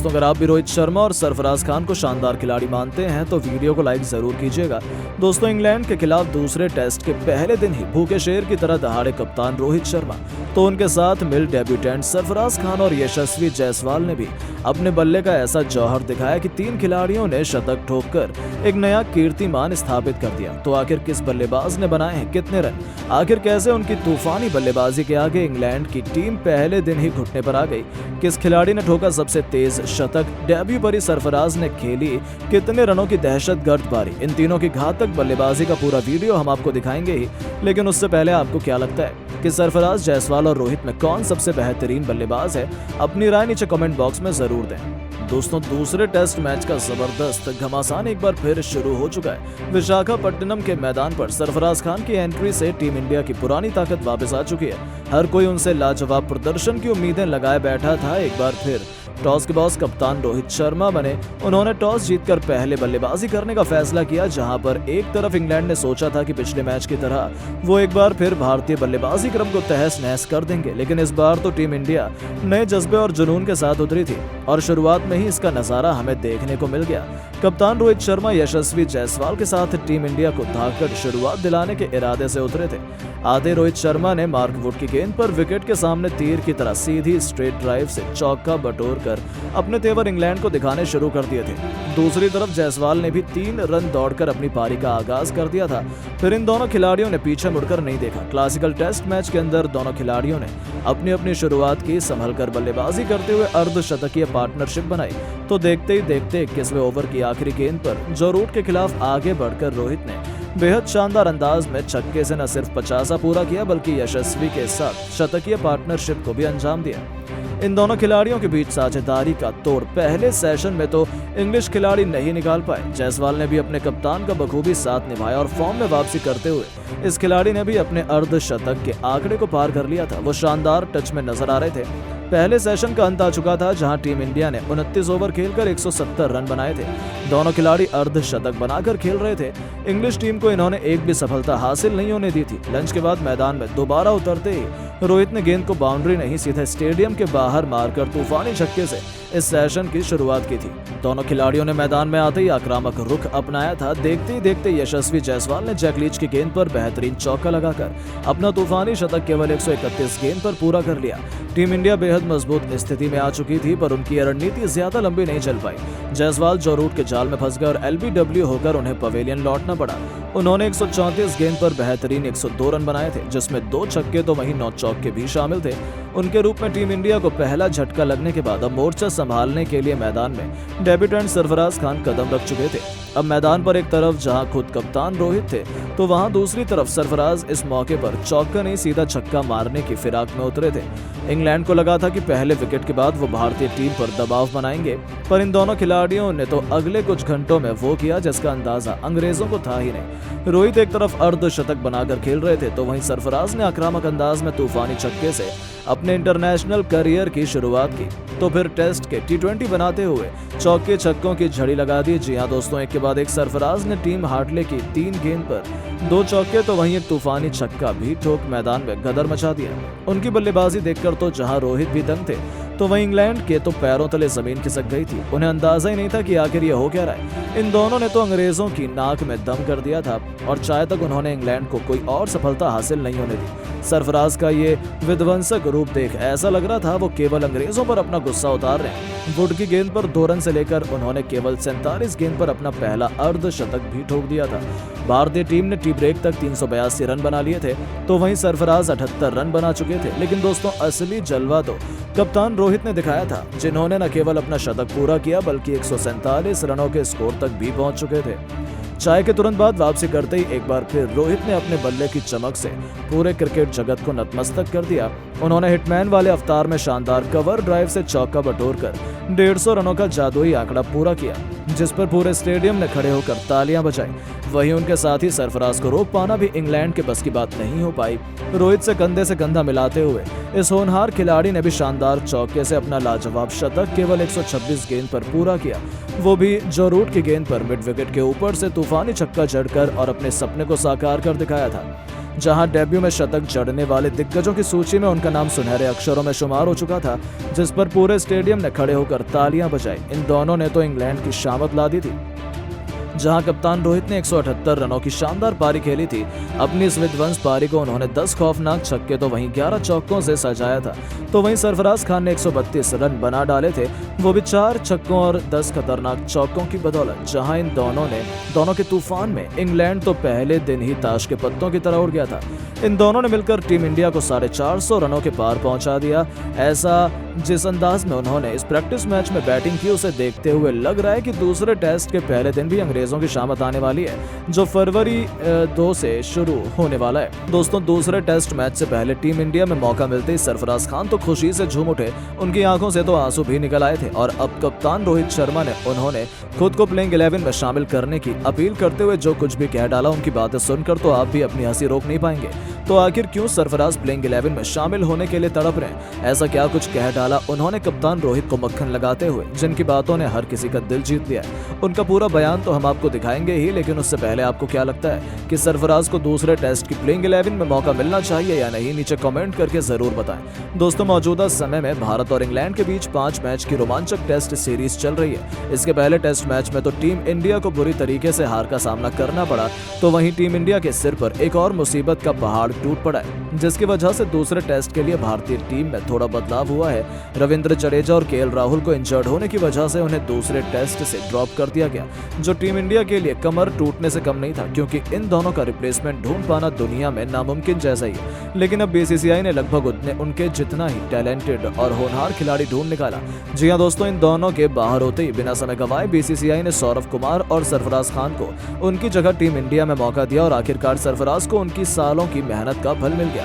दोस्तों अगर आप भी रोहित शर्मा और सरफराज खान को शानदार खिलाड़ी मानते हैं तो वीडियो को लाइक जरूर कीजिएगा। दोस्तों इंग्लैंड के खिलाफ दूसरे टेस्ट के पहले दिन ही भूखे शेर की तरह दहाड़े कप्तान रोहित शर्मा तो उनके साथ मिल डेब्यूटेंट सरफराज खान और यशस्वी जायसवाल ने भी अपने बल्ले का ऐसा जौहर दिखाया कि 3 खिलाड़ियों ने शतक ठोककर एक नया कीर्तिमान स्थापित कर दिया। तो आखिर किस बल्लेबाज ने बनाए हैं कितने रन, आखिर कैसे उनकी तूफानी बल्लेबाजी के आगे इंग्लैंड की टीम पहले दिन ही घुटने पर आ गई, किस खिलाड़ी ने ठोका सबसे तेज शतक, डेब्यू पर ही सरफराज ने खेली कितने रनों की दहशतगर्द पारी, इन तीनों की घातक बल्लेबाजी का पूरा वीडियो हम आपको दिखाएंगे ही। लेकिन उससे पहले आपको क्या लगता है कि सरफराज, जायसवाल और रोहित में कौन सबसे बेहतरीन बल्लेबाज है? अपनी राय नीचे कमेंट बॉक्स में जरूर दें। दोस्तों दूसरे टेस्ट मैच का जबरदस्त घमासान एक बार फिर शुरू हो चुका है। विशाखापट्टनम के मैदान पर सरफराज खान की एंट्री से टीम इंडिया की पुरानी ताकत वापस आ चुकी है। हर कोई उनसे लाजवाब प्रदर्शन की उम्मीदें लगाए बैठा था। एक बार फिर टॉस के बॉस कप्तान रोहित शर्मा बने। उन्होंने टॉस जीतकर पहले बल्लेबाजी करने का फैसला किया, जहां पर एक तरफ इंग्लैंड ने सोचा था कि पिछले मैच की तरह वो एक बार फिर भारतीय बल्लेबाजी क्रम को तहस नहस कर देंगे, लेकिन इस बार तो टीम इंडिया नए जज्बे और जुनून के साथ उतरी थी और शुरुआत में ही इसका नजारा हमें देखने को मिल गया। कप्तान रोहित शर्मा यशस्वी जायसवाल के साथ टीम इंडिया को धाकड़ शुरुआत दिलाने के इरादे से उतरे थे। आधे रोहित शर्मा ने मार्क वुड की गेंद पर विकेट के सामने तीर की तरह सीधी स्ट्रेट ड्राइव से चौका बटोर कर अपने तेवर इंग्लैंड को दिखाने शुरू कर दिए थे। दूसरी तरफ जायसवाल ने भी 3 रन दौड़कर अपनी पारी का आगाज कर दिया था। फिर इन दोनों खिलाड़ियों ने पीछे मुड़कर नहीं देखा। क्लासिकल टेस्ट मैच के अंदर दोनों खिलाड़ियों ने अपनी अपनी शुरुआत की, संभलकर बल्लेबाजी करते हुए अर्धशतकीय पार्टनरशिप बनाई। तो देखते ही देखते 21वें ओवर की आखिरी गेंद पर जो रूट के खिलाफ आगे बढ़कर रोहित ने बेहद शानदार अंदाज में छक्के से न सिर्फ 50 पूरा किया बल्कि यशस्वी के साथ शतकीय पार्टनरशिप को भी अंजाम दिया। इन दोनों खिलाड़ियों के बीच साझेदारी का तोड़ पहले सेशन में तो इंग्लिश खिलाड़ी नहीं निकाल पाए। जायसवाल ने भी अपने कप्तान का बखूबी साथ निभाया और फॉर्म में वापसी करते हुए इस खिलाड़ी ने भी अपने अर्धशतक के आंकड़े को पार कर लिया था। वो शानदार टच में नजर आ रहे थे। पहले सेशन का अंत आ चुका था, जहां टीम इंडिया ने 29 ओवर खेलकर 170 रन बनाए थे। दोनों खिलाड़ी अर्धशतक बनाकर खेल रहे थे। इंग्लिश टीम को इन्होंने एक भी सफलता हासिल नहीं होने दी थी। लंच के बाद मैदान में दोबारा उतरते ही रोहित ने गेंद को बाउंड्री नहीं सीधे स्टेडियम के बाहर मारकर तूफानी छक्के से इस सेशन की शुरुआत की थी। दोनों खिलाड़ियों ने मैदान में आते ही आक्रामक रुख अपनाया था। देखते ही देखते यशस्वी जायसवाल ने जैक लीच की गेंद पर बेहतरीन चौका लगाकर अपना तूफानी शतक केवल 131 गेंद पर पूरा कर लिया। टीम इंडिया बेहद मजबूत स्थिति में आ चुकी थी, पर उनकी रणनीति ज्यादा लंबी नहीं चल पाई। जायसवाल जो रूट के जाल में फंस गए और एलबीडब्ल्यू होकर उन्हें पवेलियन लौटना पड़ा। उन्होंने 134 गेंद पर बेहतरीन 102 रन बनाए थे, जिसमें 2 छक्के तो वहीं 9 चौके भी शामिल थे। उनके रूप में टीम इंडिया को पहला झटका लगने के बाद अब मोर्चा संभालने के लिए मैदान में डेब्यूटेंट सरफराज खान कदम रख चुके थे। अब मैदान पर एक तरफ जहां खुद कप्तान रोहित थे तो वहां दूसरी तरफ सरफराज इस मौके पर चौका नहीं सीधा छक्का मारने की फिराक में उतरे थे। इंग्लैंड को लगा था कि पहले विकेट के बाद वो भारतीय टीम पर दबाव बनाएंगे, पर इन दोनों खिलाड़ियों ने तो अगले कुछ घंटों में वो किया जिसका अंदाजा अंग्रेजों को था ही नहीं। रोहित एक तरफ अर्धशतक बनाकर खेल रहे थे तो वहीं सरफराज ने आक्रामक अंदाज में तूफानी छक्के से अपने इंटरनेशनल करियर की शुरुआत की। तो फिर टेस्ट के T20 बनाते हुए चौके छक्कों की झड़ी लगा दी। जी हां दोस्तों, एक के बाद एक सरफराज ने टीम हार्टले की 3 गेंद पर 2 चौके तो वहीं एक तूफानी छक्का भी ठोक मैदान में गदर मचा दिया। उनकी बल्लेबाजी देखकर तो जहां रोहित भी दंग थे तो वहीं इंग्लैंड के तो पैरों तले जमीन खिसक गई थी। उन्हें अंदाजा ही नहीं था कि आखिर ये हो क्या रहा है। इन दोनों ने तो अंग्रेजों की नाक में दम कर दिया था और चाहे तक उन्होंने इंग्लैंड को कोई और सफलता हासिल नहीं होने दी। सरफराज का ये विध्वंसक रूप देख ऐसा लग रहा था वो केवल अंग्रेजों पर अपना गुस्सा उतार रहे हैं। वुड की गेंद पर 2 रन से लेकर उन्होंने केवल 47 गेंद पर अपना पहला अर्धशतक भी ठोक दिया था। भारतीय टीम ने टी ब्रेक तक 382 रन बना लिए थे तो वहीं सरफराज 78 रन बना चुके थे। लेकिन दोस्तों असली जलवा तो कप्तान रोहित ने दिखाया था, जिन्होंने न केवल अपना शतक पूरा किया बल्कि 147 रनों के स्कोर तक भी पहुंच चुके थे। चाय के तुरंत बाद वापसी करते ही एक बार फिर रोहित ने अपने बल्ले की चमक से पूरे क्रिकेट जगत को नतमस्तक कर दिया। उन्होंने हिटमैन वाले अवतार में शानदार कवर ड्राइव से चौका बटोरकर 150 रनों का जादुई आंकड़ा पूरा किया, जिस पर पूरे स्टेडियम ने खड़े होकर तालियां बजाई। वहीं उनके साथ ही सरफराज को रोक पाना भी इंग्लैंड के बस की बात नहीं हो पाई। रोहित से कंधा मिलाते हुए इस होनहार खिलाड़ी ने भी शानदार चौके से अपना लाजवाब शतक केवल 126 गेंद पर पूरा किया, वो भी जो रूट की गेंद पर मिड विकेट के ऊपर से तूफानी छक्का जड़कर और अपने सपने को साकार कर दिखाया था। जहां डेब्यू में शतक जड़ने वाले दिग्गजों की सूची में उनका नाम सुनहरे अक्षरों में शुमार हो चुका था, जिस पर पूरे स्टेडियम ने खड़े होकर तालियां बजाई। इन दोनों ने तो इंग्लैंड की शामत ला दी थी। जहां कप्तान रोहित ने 178 रनों की शानदार पारी खेली थी। अपनी इस विध्वंस पारी को उन्होंने 10 खौफनाक छक्के तो वहीं 11 चौकों से सजाया था। तो वहीं सरफराज खान ने 132 रन बना डाले थे, वो भी 4 छक्कों और 10 खतरनाक चौकों की बदौलत। जहां इन दोनों के तूफान में इंग्लैंड तो पहले दिन ही ताश के पत्तों की तरह उड़ गया था। इन दोनों ने मिलकर टीम इंडिया को 450 रनों के पार पहुंचा दिया। ऐसा जिस अंदाज में उन्होंने इस प्रैक्टिस मैच में बैटिंग की, उसे देखते हुए लग रहा है कि दूसरे टेस्ट के पहले दिन भी अंग्रेजों की शामत आने वाली है, जो फरवरी 2 से शुरू होने वाला है। दोस्तों, दूसरे टेस्ट मैच से पहले टीम इंडिया में मौका मिलते ही सरफराज खान तो खुशी से झूम उठे। उनकी आंखों से तो आंसू भी निकल आए थे और अब कप्तान रोहित शर्मा ने उन्होंने खुद को प्लेइंग 11 में शामिल करने की अपील करते हुए जो कुछ भी कह डाला, उनकी बातें सुनकर तो आप भी अपनी हंसी रोक नहीं पाएंगे। तो आखिर क्यों सरफराज प्लेइंग 11 में शामिल होने के लिए तड़प रहे हैं? ऐसा क्या कुछ कह डाला उन्होंने कप्तान रोहित को मक्खन लगाते हुए, जिनकी बातों ने हर किसी का दिल जीत लिया है? उनका पूरा बयान तो हम आपको दिखाएंगे ही, लेकिन उससे पहले आपको क्या लगता है कि सरफराज को दूसरे टेस्ट की प्लेइंग 11 में मौका मिलना चाहिए या नहीं? नीचे कमेंट करके जरूर बताएं। दोस्तों, मौजूदा समय में भारत और इंग्लैंड के बीच 5 मैच की रोमांचक टेस्ट सीरीज चल रही है। इसके पहले टेस्ट मैच में तो टीम इंडिया को बुरी तरीके से हार का सामना करना पड़ा, तो वहीं टीम इंडिया के सिर पर एक और मुसीबत का पहाड़ टूट पड़ा है, जिसकी वजह से दूसरे टेस्ट के लिए भारतीय टीम में थोड़ा बदलाव हुआ है। रविंद्र जडेजा और केएल राहुल को इंजर्ड होने की वजह से उन्हें दूसरे टेस्ट से ड्रॉप कर दिया गया, जो टीम इंडिया के लिए कमर टूटने से कम नहीं था, क्योंकि इन दोनों का रिप्लेसमेंट ढूंढ पाना दुनिया में नामुमकिन जैसा ही है। लेकिन अब बीसीसीआई ने लगभग उनके जितना ही टैलेंटेड और होनहार खिलाड़ी ढूंढ निकाला। जी हाँ दोस्तों, इन दोनों के बाहर होते ही बिना समय गंवाए बीसीसीआई ने सौरव कुमार और सरफराज खान को उनकी जगह टीम इंडिया में मौका दिया और आखिरकार सरफराज को उनकी सालों की मेहनत का फल मिल गया।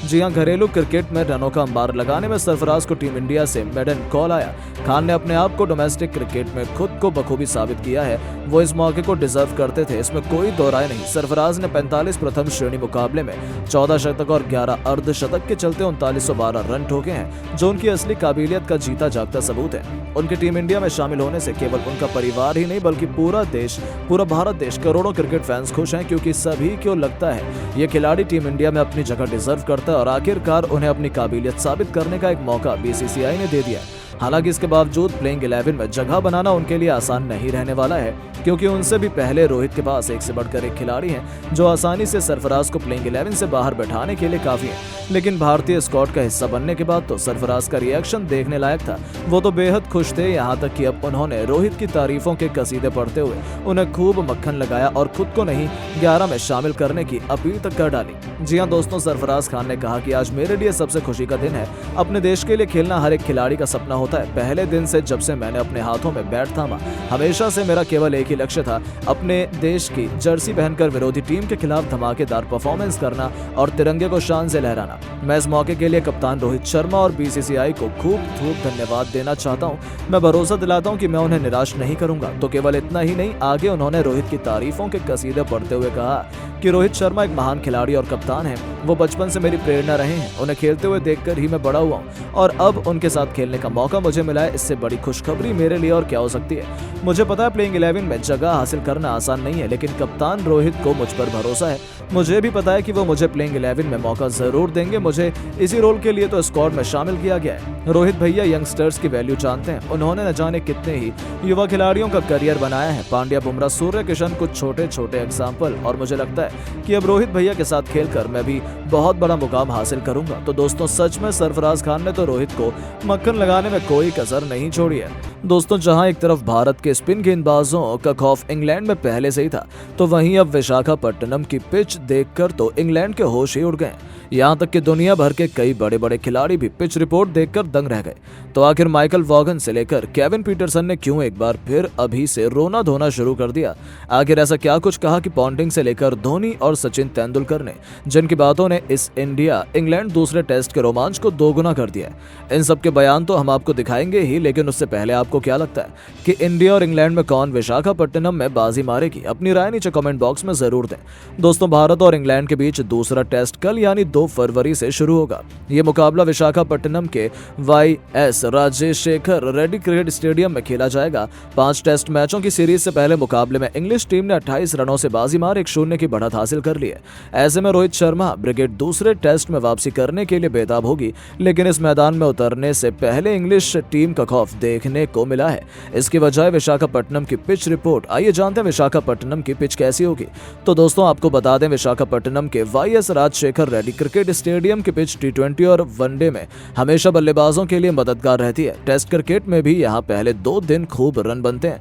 जी हां, घरेलू क्रिकेट में रनों का अंबार लगाने में सरफराज को टीम इंडिया से मेडन कॉल आया। खान ने अपने आप को डोमेस्टिक क्रिकेट में खुद को बखूबी साबित किया है। वो इस मौके को डिजर्व करते थे, इसमें कोई दो राय नहीं। सरफराज ने 45 प्रथम श्रेणी मुकाबले में 14 शतक और 11 अर्धशतक के चलते 3912 रन ठोके हैं, जो उनकी असली काबिलियत का जीता जागता सबूत है। उनके टीम इंडिया में शामिल होने से केवल उनका परिवार ही नहीं बल्कि पूरा भारत देश, करोड़ों क्रिकेट फैंस खुश हैं, क्योंकि सभी को लगता है ये खिलाड़ी टीम इंडिया में अपनी जगह डिजर्व करता है और आखिरकार उन्हें अपनी काबिलियत साबित करने का एक मौका बीसीसीआई ने दे दिया। हालांकि इसके बावजूद प्लेइंग 11 में जगह बनाना उनके लिए आसान नहीं रहने वाला है, क्योंकि उनसे भी पहले रोहित के पास एक से बढ़कर एक खिलाड़ी हैं जो आसानी से सरफराज को प्लेइंग 11 से बाहर बैठाने के लिए काफी है। लेकिन भारतीय स्क्वाड का हिस्सा बनने के बाद तो सरफराज का रिएक्शन देखने लायक था। वो तो बेहद खुश थे, यहाँ तक कि अब उन्होंने रोहित की तारीफों के कसीदे पढ़ते हुए उन्हें खूब मक्खन लगाया और खुद को नहीं 11 में शामिल करने की अपील तक कर डाली। जी हाँ दोस्तों, सरफराज खान ने कहा कि आज मेरे लिए सबसे खुशी का दिन है। अपने देश के लिए खेलना हर एक खिलाड़ी का सपना होता है। पहले दिन से जब से मैंने अपने हाथों में बैट थामा, हमेशा से मेरा केवल एक ही लक्ष्य था, अपने देश की जर्सी पहनकर विरोधी टीम के खिलाफ धमाकेदार परफॉर्मेंस करना और तिरंगे को शान से लहराना। मैं इस मौके के लिए कप्तान रोहित शर्मा और बीसीसीआई को खूब धन्यवाद देना चाहता हूं। मैं भरोसा दिलाता हूं कि मैं उन्हें निराश नहीं करूंगा। तो केवल इतना ही नहीं, आगे उन्होंने रोहित की तारीफों के कसीदे पढ़ते हुए कहा कि रोहित शर्मा एक महान खिलाड़ी और कप्तान हैं। वो बचपन से मेरी प्रेरणा रहे हैं। उन्हें खेलते हुए देखकर ही मैं बड़ा हुआ हूँ और अब उनके साथ खेलने का मौका मुझे मिला है। इससे बड़ी खुशखबरी मेरे लिए और क्या हो सकती है। मुझे पता है प्लेइंग 11 में जगह हासिल करना आसान नहीं है, लेकिन कप्तान रोहित को मुझ पर भरोसा है। मुझे भी पता है कि वो मुझे प्लेइंग 11 में मौका जरूर देंगे। मुझे इसी रोल के लिए तो स्क्वाड में शामिल किया गया है। रोहित भैया यंगस्टर्स की वैल्यू जानते हैं। उन्होंने न जाने कितने ही युवा खिलाड़ियों का करियर बनाया है। पांड्या, बुमराह, सूर्य किशन कुछ छोटे एग्जाम्पल, और मुझे लगता है कि अब रोहित भैया के साथ खेलकर मैं भी बहुत बड़ा मुकाम हासिल करूंगा। तो दोस्तों, सच में सरफराज खान ने तो रोहित को मक्खन लगाने में कोई कसर नहीं छोड़ी है। दोस्तों, जहां एक तरफ भारत के स्पिन गेंदबाजों का खौफ इंग्लैंड में पहले से ही था, तो वहीं अब विशाखापट्टनम की पिच देखकर तो इंग्लैंड के होश ही उड़ गए। यहाँ तक कि दुनिया भर के कई बड़े खिलाड़ी भी पिच रिपोर्ट देखकर दंग रह गए। तो आखिर माइकल वॉगन से लेकर केविन पीटरसन ने क्यों एक बार फिर अभी से रोना धोना शुरू कर दिया? आखिर ऐसा क्या कुछ कहा कि पॉन्टिंग से लेकर धोनी और सचिन तेंदुलकर ने, जिनकी बातों ने इस इंडिया इंग्लैंड दूसरे टेस्ट के रोमांच को दोगुना कर दिया? इन सब के बयान तो हम आपको दिखाएंगे ही, लेकिन उससे पहले आपको क्या लगता है कि इंडिया और इंग्लैंड में कौन विशाखापट्टनम में बाजी मारेगी? अपनी राय नीचे कमेंट बॉक्स में जरूर दें। दोस्तों, भारत और इंग्लैंड के बीच दूसरा टेस्ट कल यानी 2 फरवरी से शुरू होगा। ये मुकाबला विशाखापट्टनम के YS राजेशेखर रेड्डी क्रिकेट स्टेडियम में खेला जाएगा। 5 टेस्ट मैचों की सीरीज से पहले मुकाबले में इंग्लिश टीम ने 28 रनों से बाजी मार 1-0 की बढ़त हासिल कर ली है। ऐसे में रोहित शर्मा ब्रिगेड दूसरे टेस्ट में वापसी करने के लिए बेताब होगी, लेकिन इस मैदान में उतरने से पहले इंग्लिश टीम का खौफ देखने को मिला है। इसकी वजह विशाखापट्टनम की पिच रिपोर्ट। आइए जानते हैं विशाखापट्टनम की पिच कैसी होगी। तो दोस्तों आपको बता दें, विशाखापट्टनम के YS Rajasekhara Reddy cricket stadium की पिच T20 और वनडे में हमेशा बल्लेबाजों के लिए मददगार रहती है। टेस्ट क्रिकेट में भी यहाँ पहले 2 दिन खूब रन बनते हैं।